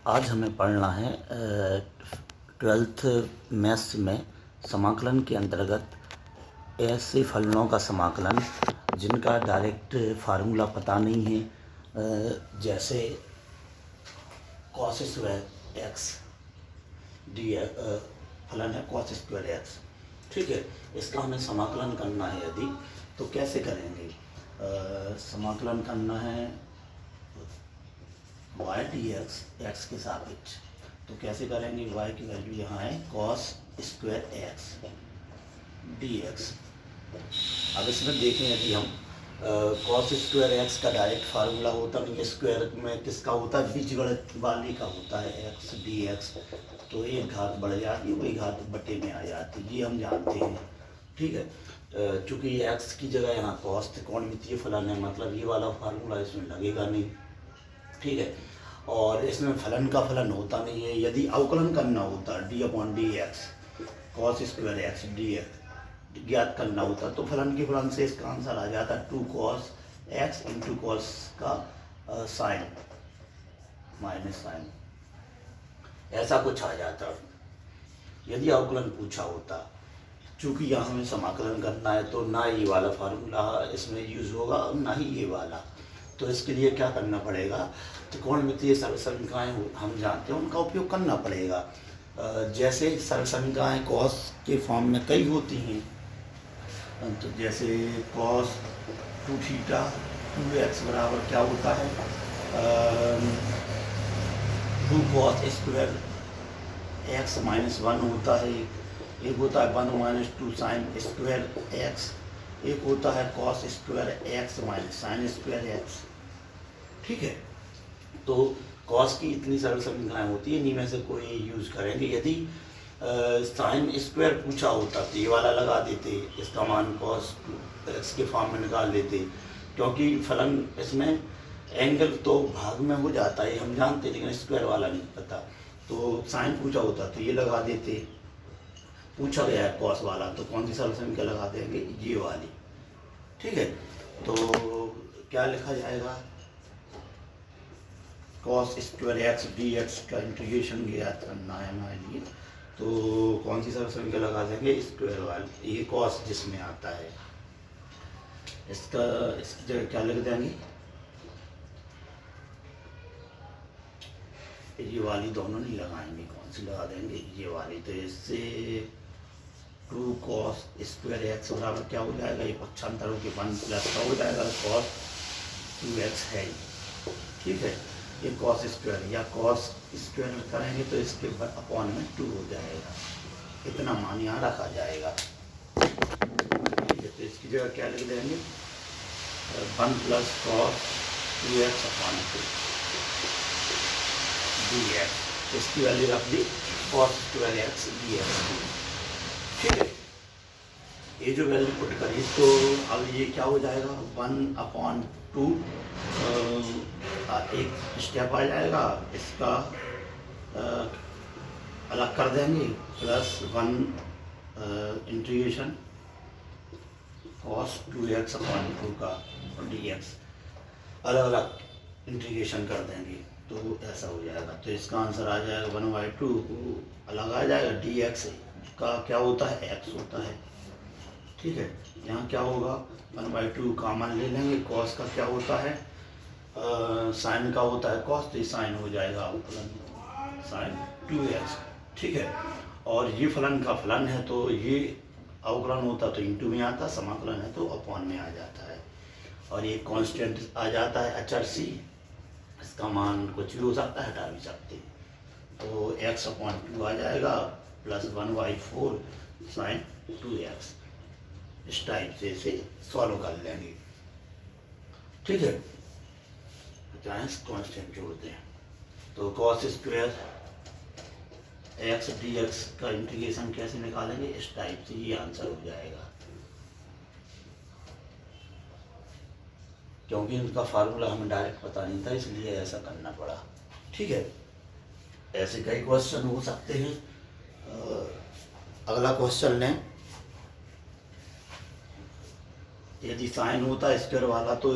आज हमें पढ़ना है 12th मैथ्स में समाकलन के अंतर्गत ऐसे फलनों का समाकलन जिनका डायरेक्ट फार्मूला पता नहीं है, जैसे कॉस स्क्वायर एक्स डी फलन है कॉस स्क्वायर एक्स। ठीक है, इसका हमें समाकलन करना है। यदि तो कैसे करेंगे? समाकलन करना है वाई डी एक्स एक्स के सापेक्ष। तो कैसे करेंगे? वाई की वैल्यू यहाँ है cos square x d x. अब इसमें देखें, यदि हम कॉस स्क्वायर एक्स का डायरेक्ट फार्मूला होता नहीं, स्क्वायर में किसका होता है? बीजगणित वाले का होता है एक्स डी एक्स। तो एक घात बढ़ जाती है, वही घात बटे में आ जाती है, ये हम जानते हैं। ठीक है, चूँकि एक्स की जगह यहाँ कॉस त्रिकोणमितीय फलन है, मतलब ये वाला फार्मूला इसमें लगेगा नहीं। ठीक है, और इसमें फलन का फलन होता नहीं है। यदि अवकलन करना होता D upon D x cos square x d x ज्ञात करना होता तो फलन के फलन से इसका आंसर आ जाता 2 कॉस एक्स इंटू कॉस का साइन माइनस साइन, ऐसा कुछ आ जाता यदि अवकलन पूछा होता। चूँकि यहाँ हमें समाकलन करना है तो ना ये वाला फार्मूला इसमें यूज़ होगा और ना ही ये वाला। तो इसके लिए क्या करना पड़ेगा? त्रिकोणमितीय सरल समीकरणें हम जानते हैं, उनका उपयोग करना पड़ेगा। जैसे सरल समीकरणें कॉस के फॉर्म में कई होती हैं, तो जैसे कॉस 2 थीटा 2x बराबर क्या होता है? 2 कॉस स्क्वायर एक्स माइनस 1 होता है, एक होता है 1 माइनस 2 साइन स्क्वायर एक्स, एक होता है cos square x minus sine square x. ठीक है, तो कॉस की इतनी सरल समीकरणें होती है, इन्हीं में से कोई यूज़ करेंगे। यदि साइन स्क्वायर पूछा होता तो ये वाला लगा देते, इसका मान कॉस एक्स के फॉर्म में निकाल लेते, क्योंकि फलन इसमें एंगल तो भाग में हो जाता है हम जानते, लेकिन स्क्वायर वाला नहीं पता। तो साइन पूछा होता तो ये लगा देते, पूछा गया है कॉस वाला तो कौन सी सरल समीकरण लगा देंगे? ये वाली। ठीक है, तो क्या लिखा जाएगा? Cos square x d x का इंटीग्रेशन ज्ञात करना है हमारे लिए, तो कौन सी सरल समीकरण लगा देंगे? स्क्वायर वाली, ये कॉस जिसमें आता है इसकी जगह क्या लिख देंगे? ये वाली दोनों नहीं लगाएंगे, कौन सी लगा देंगे? ये वाली। तो इससे 2 कॉस स्क्वायर एक्स बराबर क्या हो जाएगा? ये पक्षांतरों के 1 प्लस का हो जाएगा, कॉस 2x है। ठीक है, ये कॉस स्क्वायर या कॉस स्क्वायर करेंगे तो इसके अपॉन में 2 हो जाएगा, इतना मान यहाँ रखा जाएगा। ठीक है, तो इसकी जगह क्या लिख देंगे? 1 plus cos 2x upon 2 dx, इसकी वैल्यू रख दी कॉस स्क्वायर एक्स dx। ठीक है, ये जो वैल्यू पुट करी तो अब ये क्या हो जाएगा? 1/2 एक स्टेप आ जाएगा, इसका अलग कर देंगे, plus 1 integration cos 2x upon 2 का dx अलग अलग इंटीग्रेशन कर देंगे, तो ऐसा हो जाएगा। तो इसका आंसर आ जाएगा 1/2 अलग आ जाएगा, dx का क्या होता है? x होता है। ठीक है, यहाँ क्या होगा? 1/2 कॉमन ले लेंगे, कॉस का क्या होता है? साइन का होता है कॉस, तो साइन हो जाएगा साइन 2x। ठीक है, और ये फलन का फलन है तो ये अवकलन होता तो इंटू में आता, समाकलन है तो अपॉन में आ जाता है, और ये कांस्टेंट आ जाता है अचर सी, इसका मान कुछ भी हो सकता है, हटा भी सकते हैं। तो x/2 आ जाएगा प्लस 1/4 साइन 2x। इस टाइप से इसे सॉल्व कर लेंगे। ठीक है, चाहे कांस्टेंट जोड़ते हैं तो cos square x d x का इंटीग्रेशन कैसे निकालेंगे? इस टाइप से ये आंसर हो जाएगा, क्योंकि इनका फार्मूला हमें डायरेक्ट पता नहीं था, इसलिए ऐसा करना पड़ा। ठीक है, ऐसे कई क्वेश्चन हो सकते हैं। अगला क्वेश्चन लें। यदि साइन होता स्क्वायर वाला तो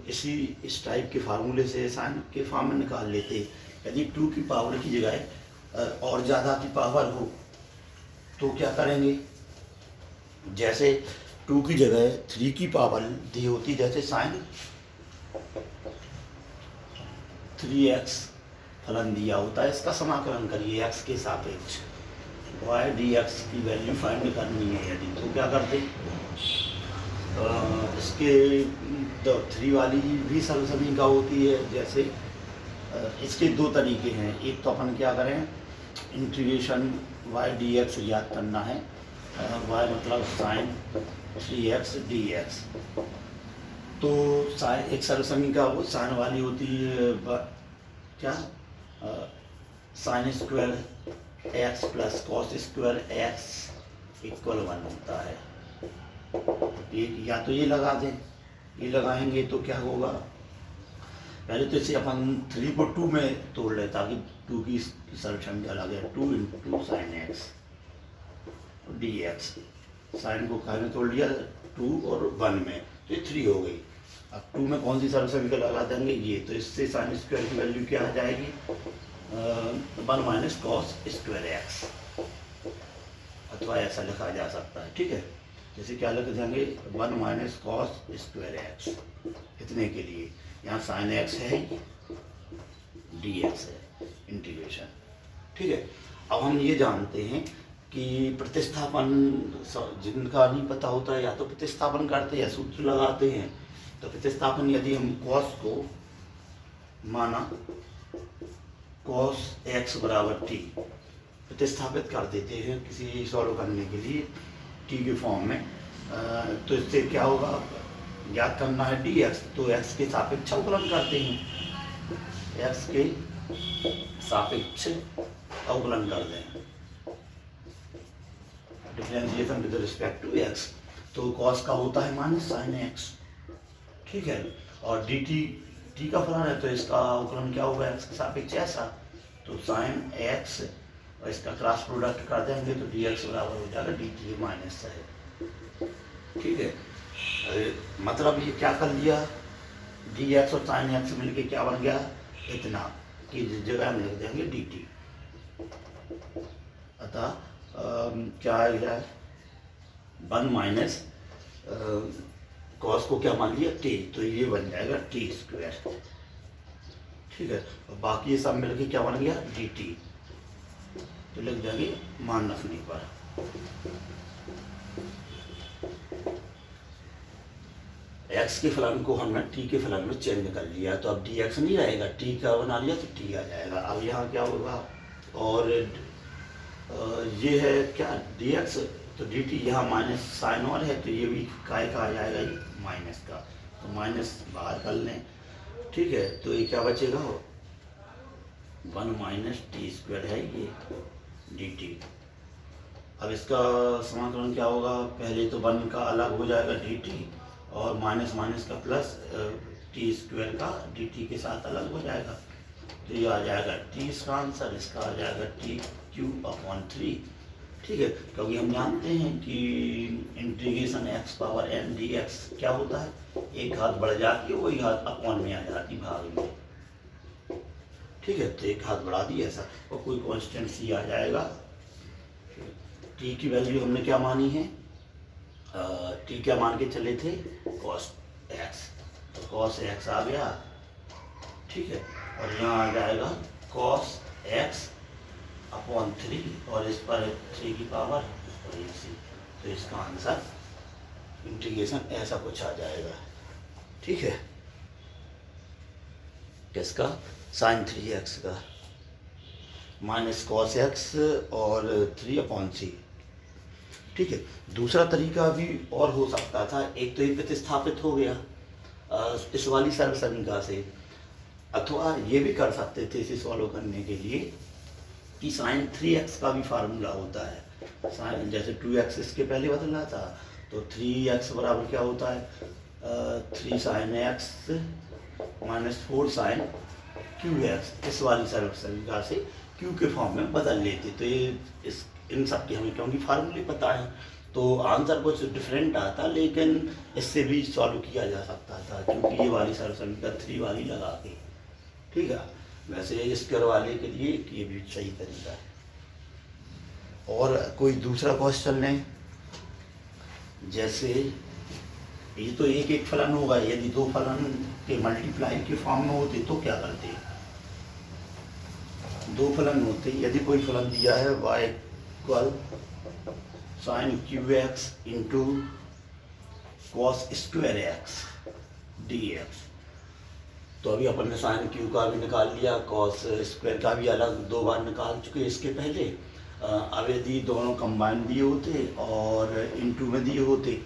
इस टाइप के फार्मूले से साइन के फॉर्म में निकाल लेते। यदि 2 की पावर की जगह और ज़्यादा की पावर हो तो क्या करेंगे, जैसे 2 की जगह 3 की पावर दी होती, जैसे साइन 3x फलन दिया होता है, इसका समाकलन करिए x के सापेक्ष, y dx की वैल्यू फाइंड करनी है यदि, तो क्या करते इसके 3 वाली भी सरल समीकरण होती है। जैसे इसके 2 तरीके हैं, एक तो अपन क्या करें, इंटीग्रेशन y dx याद करना है, y मतलब साइन 3x dx, तो साइन एक सरल समीकरण वो साइन वाली होती है क्या, sine square x plus cos square x equal 1 होता है। ये या तो ये लगा दें, ये लगाएंगे तो क्या होगा, पहले तो इसे अपन 3 को 2 में तोड़ लें ताकि 2 की सरल संख्या लगे, 2 into sine x d x, sine को काय में तोड़ लिया 2 और 1 में, तो ये 3 हो गई। अब 2 में कौन सी सरल संख्या लगा देंगे ये, तो इससे साइन स्क्वायर की वैल्यू क्या आ जाएगी, 1 माइनस कॉस स्क्वायर एक्स, अथवा ऐसा लिखा जा सकता है। ठीक है, जैसे क्या लिख देंगे 1 माइनस कॉस स्क्वायर एक्स, इतने के लिए यहाँ साइन एक्स है, डी एक्स है, इंटीग्रेशन। ठीक है, अब हम ये जानते हैं कि प्रतिस्थापन, जिनका नहीं पता होता है या तो प्रतिस्थापन करते या सूत्र लगाते हैं। तो प्रतिस्थापन, यदि हम कॉस को माना कॉस एक्स बराबर टी, प्रतिस्थापित कर देते हैं किसी सॉल्व करने के लिए टी के फॉर्म में, तो इससे क्या होगा, याद करना है डी एक्स, तो एक्स के सापेक्ष अवकलन करते हैं, एक्स के सापेक्ष अवकलन कर दें, differentiation with respect to x, तो कॉस का होता है माइनस साइन एक्स। ठीक है, और डी टी का फलन है तो इसका अवकलन क्या होगा, एक्स के सापेक्ष ऐसा, तो साइन एक्स और इसका क्रॉस प्रोडक्ट कर देंगे तो डी एक्स बराबर हो जाएगा डी टी माइनस है। ठीक है, मतलब ये क्या कर लिया, डी एक्स और साइन एक्स मिलके क्या बन गया, इतना कि जगह हम लिख देंगे डी टी, अतः क्या आ गया 1 माइनस कॉस को क्या मान लिया टी, तो ये बन जाएगा टी स्क्वायर। ठीक है, और बाकी ये सब मिलके क्या बन गया डी टी, तो लग जाएंगे मान रखने पर। एक्स के फलन को हमने टी के फलन में चेंज कर लिया, तो अब डी एक्स नहीं रहेगा, टी का बना लिया तो टी आ जाएगा। अब यहाँ क्या होगा, और ये है क्या डी एक्स, तो डी टी यहाँ माइनस साइन और है, तो ये भी काय का आ जाएगा, ये माइनस का, तो माइनस बाहर कर लें। ठीक है, तो ये क्या बचेगा, 1 माइनस टी स्क्वायर है ये डी टी। अब इसका समाकलन क्या होगा, पहले तो 1 का अलग हो जाएगा डी टी, और माइनस माइनस का प्लस टी स्क्वायर का डी टी के साथ अलग हो जाएगा, तो ये आ जाएगा टी इसका आंसर, इसका आ जाएगा टी क्यू अपॉन 3। ठीक है, क्योंकि हम जानते हैं कि integration x power n d x क्या होता है, एक घात बढ़ जाती है वही घात अपॉन में आ जाती भाग में। ठीक है, तो एक हाथ बढ़ा दी ऐसा, और कोई कांस्टेंट सी आ जाएगा। टी की वैल्यू हमने क्या मानी है, टी क्या मान के चले थे, कॉस एक्स, तो कॉस एक्स आ गया। ठीक है, और यहाँ आ जाएगा कॉस एक्स अपॉन 3, और इस पर 3 की पावर और एक सी, तो इसका आंसर इंटीग्रेशन ऐसा कुछ आ जाएगा। ठीक है, किसका, साइन 3x का माइनस कॉस एक्स और 3 अपॉन सी। ठीक है, दूसरा तरीका भी और हो सकता था, एक तो ये प्रतिस्थापित हो गया इस वाली सरल समीकरण से, अथवा ये भी कर सकते थे इसे सॉल्व करने के लिए कि साइन 3x का भी फार्मूला होता है, साइन जैसे 2x इसके पहले बदला था, तो 3x बराबर क्या होता है 3 sine x minus 4 sine cube x, इस वाली सरल समीकरण से क्यू के फॉर्म में बदल लेते। तो ये इन सब के हमें क्योंकि फार्मूले पता है, तो आंसर कुछ डिफरेंट आता, लेकिन इससे भी सॉल्व किया जा सकता था, क्योंकि ये वाली सर्व समीकरण 3 वाली लगा के। ठीक है, वैसे स्क्वायर वाले के लिए ये भी सही तरीका है। और कोई दूसरा क्वेश्चन लें, जैसे ये तो एक एक फलन होगा, यदि दो फलन के मल्टीप्लाई के फॉर्म में होते तो क्या करते? दो फलन होते, यदि कोई फलन दिया है y equal sine cube x into cos square x d x, तो अभी अपन ने साइन क्यू का भी निकाल लिया, कॉस स्क्वायर का भी अलग 2 बार निकाल चुके इसके पहले। अब यदि दोनों कंबाइन दिए होते और इनटू में दिए होते,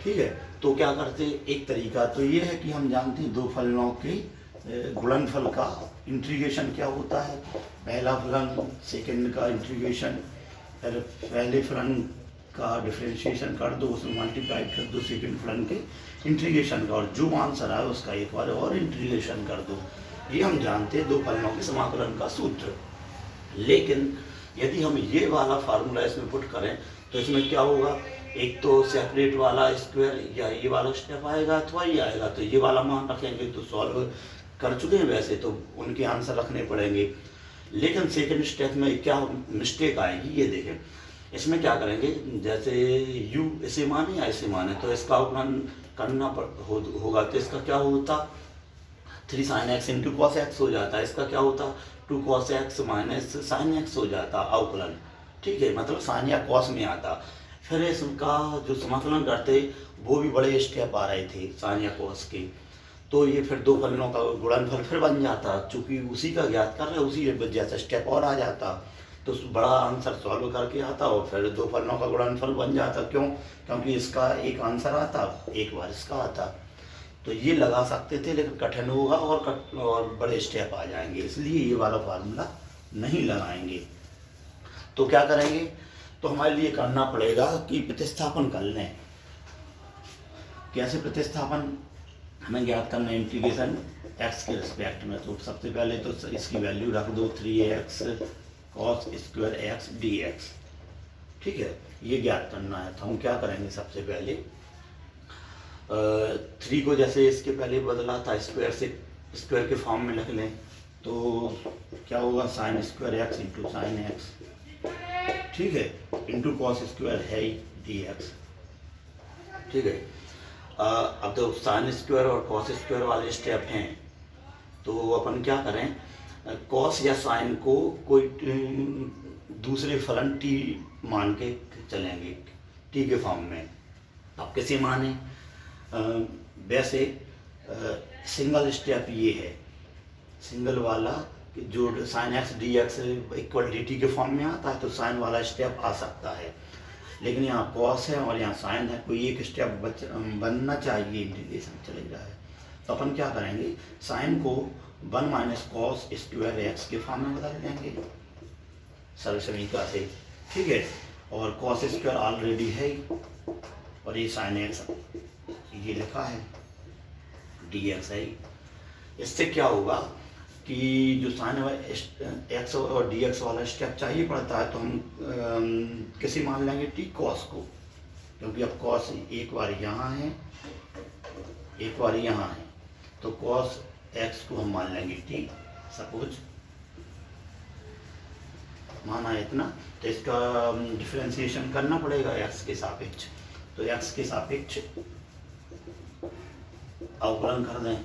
ठीक है, तो क्या करते? एक तरीका तो ये है कि हम जानते हैं दो फलनों के गुणनफल का इंटीग्रेशन क्या होता है। पहला फलन सेकंड का इंटीग्रेशन, फिर पहले फलन का डिफरेंशिएशन कर दो, उसमें मल्टीप्लाई कर दो सेकंड फलन के इंटीग्रेशन का, और जो आंसर आए उसका एक बार और इंटीग्रेशन कर दो। ये हम जानते हैं दो फलनों के समाकलन का सूत्र। लेकिन यदि हम ये वाला फार्मूला इसमें पुट करें तो इसमें क्या होगा? एक तो सेपरेट वाला स्क्वायर या ये वाला स्टेप आएगा अथवा ये आएगा, तो ये वाला मान रखेंगे तो सॉल्व कर चुके हैं वैसे तो उनके आंसर रखने पड़ेंगे। लेकिन सेकंड स्टेप में क्या मिस्टेक आएगी ये देखें। इसमें क्या करेंगे, जैसे u इसे माने या इसे माने, तो इसका अवकलन करना होगा, तो इसका क्या होता? 3 sin x into cos x हो जाता है। इसका क्या होता? 2 cos x minus sine x हो जाता अवकलन। ठीक है, मतलब साइन या कॉस में आता। फिर इसका जो समाकलन करते वो भी बड़े स्टेप आ रहे थे साइन या कॉस के, तो ये फिर दो फलनों का गुणनफल फिर बन जाता, चूंकि उसी का ज्ञात कर रहे हैं उसी जैसा स्टेप और आ जाता, तो बड़ा आंसर सॉल्व करके आता और फिर दो फलनों का गुणनफल बन जाता। क्यों? क्योंकि इसका एक आंसर आता, एक बार इसका आता। तो ये लगा सकते थे, लेकिन कठिन होगा और बड़े स्टेप आ जाएंगे, इसलिए ये वाला फार्मूला नहीं लगाएंगे। तो क्या करेंगे? तो हमारे लिए करना पड़ेगा कि प्रतिस्थापन कर लें। कैसे प्रतिस्थापन? हमें ज्ञात करना है इंटीग्रेशन x के रिस्पेक्ट में। तो सबसे पहले तो इसकी वैल्यू रख दो 3x cos square x d x. ठीक है, ये ज्ञात करना है। तो हम क्या करेंगे? सबसे पहले 3 को जैसे इसके पहले बदला था स्क्वायर से, स्क्वायर के फॉर्म में लिख लें, तो क्या होगा? Sine square x into sine x, ठीक है, इंटू कॉस स्क्वायर है डी एक्स। ठीक है, अब तो साइन स्क्वायर और कॉस स्क्वायर वाले स्टेप हैं, तो अपन क्या करें? कॉस या साइन को कोई दूसरे फलन टी मान के चलेंगे, टी के फॉर्म में। अब किसे माने? वैसे सिंगल स्टेप ये है, सिंगल वाला जो sign x d x equal D T के फॉर्म में आता है, तो साइन वाला स्टेप आ सकता है। लेकिन यहाँ कॉस है और यहाँ साइन है, कोई एक स्टेप बनना चाहिए, इंटीग्रेशन चले जाए। तो अपन क्या करेंगे? साइन को 1 माइनस कॉस स्क्वायर एक्स के फॉर्म में बदल देंगे सरल समीकरण से। ठीक है, और कॉस स्क्वायर ऑलरेडी है और ये साइन एक्स ये लिखा है, डी एक्स है। इससे क्या होगा कि जो साइन एक्स और डी एक्स वाला स्टेप चाहिए पड़ता है, तो हम किसी मान लेंगे? टी कॉस को, क्योंकि अब कॉस एक बार यहाँ है एक बार यहाँ है, तो कॉस एक्स को हम मान लेंगे टी। सपोज माना इतना, तो इसका डिफरेंशिएशन करना पड़ेगा एक्स के सापेक्ष। तो एक्स के सापेक्ष अवकलन कर दें,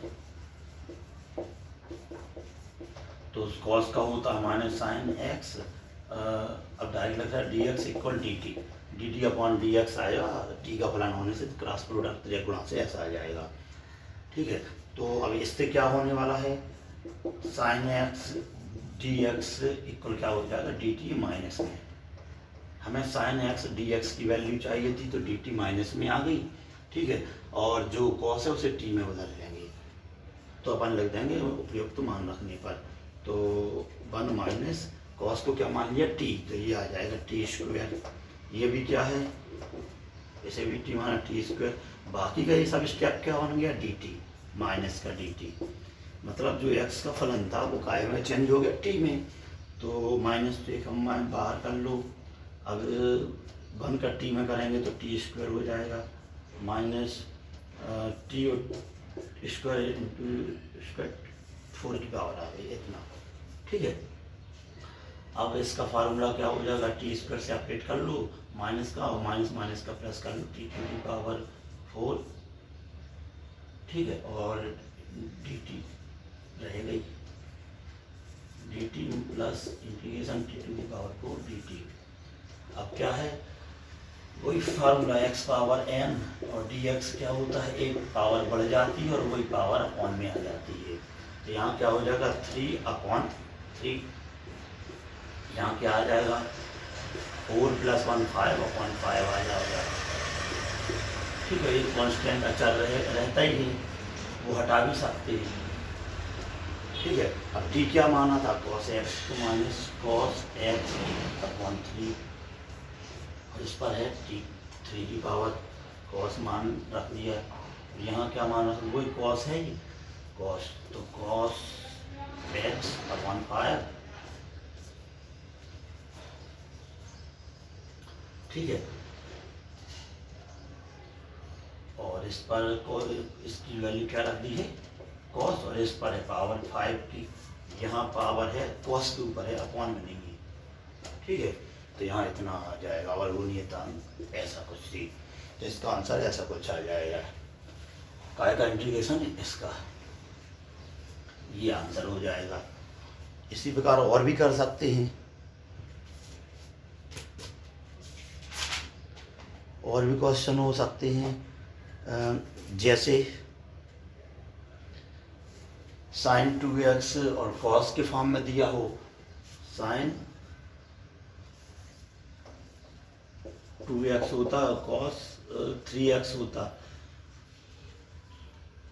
तो कॉस का होता हमारे साइन एक्स, अब डायरेक्ट लिखा है D x equal D T, D T upon D x आएगा, टी का फलन होने से क्रॉस प्रोडक्ट या गुणा से ऐसा आ जाएगा। ठीक है, तो अब इससे क्या होने वाला है? Sign x d x equal क्या हो जाएगा? डी टी माइनस में। हमें साइन एक्स डी एक्स की वैल्यू चाहिए थी, तो डी टी माइनस में आ गई। ठीक है, और जो कॉस है उसे टी में बदल लेंगे, तो अपन लिख देंगे उपयुक्त मान रखने पर। तो 1 माइनस कॉस को क्या मान लिया? टी, तो ये आ जाएगा टी स्क्वायर। ये भी क्या है? इसे भी टी माना, टी स्क्वायर। बाकी का ये सब स्टेप क्या बन गया? डी टी माइनस का डी टी, मतलब जो एक्स का फलन था वो काय में चेंज हो गया टी में, तो माइनस तो एक हम बाहर कर लो। अब 1 का टी में करेंगे तो टी स्क्वायर हो जाएगा minus T square into square 4 की पावर आ गई इतना। ठीक है, अब इसका फार्मूला क्या हो जाएगा, टी स्क्वायर से अपडेट कर लो माइनस का, और माइनस माइनस का प्लस कर लो, टी टू की पावर 4। ठीक है, और डी टी रहेगा ही, D T plus integration T two की पावर 4 डी टी। अब क्या है, वही फार्मूला एक्स पावर एन, और डी एक्स क्या होता है, एक पावर बढ़ जाती है और वही पावर अपॉन में आ जाती है। तो यहाँ क्या हो जाएगा 3/3, यहाँ क्या आ जाएगा 4 + 1 5/5 आ जाएगा। ठीक है, ये कांस्टेंट अचर रहता ही है, वो हटा भी सकते हैं। ठीक है, अब टी क्या माना था, cos x तो माइनस cos x/3, और इस पर है टी 3 की पावर cos मान रख दिया। यहाँ क्या माना था, वही cos है ही, cos तो cos x/5। ठीक है, और इस पर इसकी वैल्यू क्या रख दी है cos, और इस पर है पावर 5 की, यहाँ पावर है cos के ऊपर है, अपॉन में नहीं है। ठीक है, तो यहाँ इतना आ जाएगा, और वो नहीं था ऐसा कुछ थी, तो इसका आंसर ऐसा कुछ आ जाएगा। काय का इंटीग्रेशन है इसका, ये आंसर हो जाएगा। इसी प्रकार और भी कर सकते हैं, और भी क्वेश्चन हो सकते हैं, जैसे sin 2x और cos के फॉर्म में दिया हो, sin 2x होता, cos 3x होता।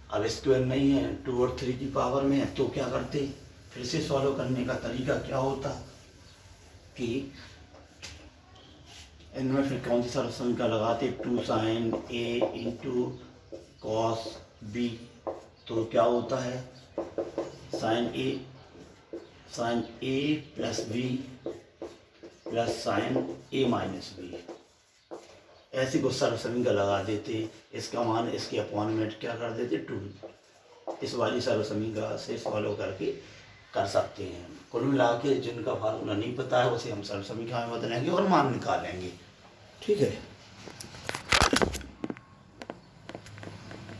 अब स्क्वायर नहीं है, 2 और 3 की पावर में है, तो क्या करते, फिर से सॉल्व करने का तरीका क्या होता कि इनमें फिर कौन सी सरसंख्या लगाते, 2 sin a into cos b, तो क्या होता है sin a plus b plus sin a minus b, ऐसी कुछ सर्वसंख्या लगा देते, इसका मान इसके अपॉन में क्या कर देते 2, इस वाली सर्वसंख्या से फॉलो करके कर सकते हैं। कुल मिला के जिनका फार्मूला नहीं पता है उसे हम सर्वसंख्या में बदलेंगे और मान निकालेंगे। ठीक है।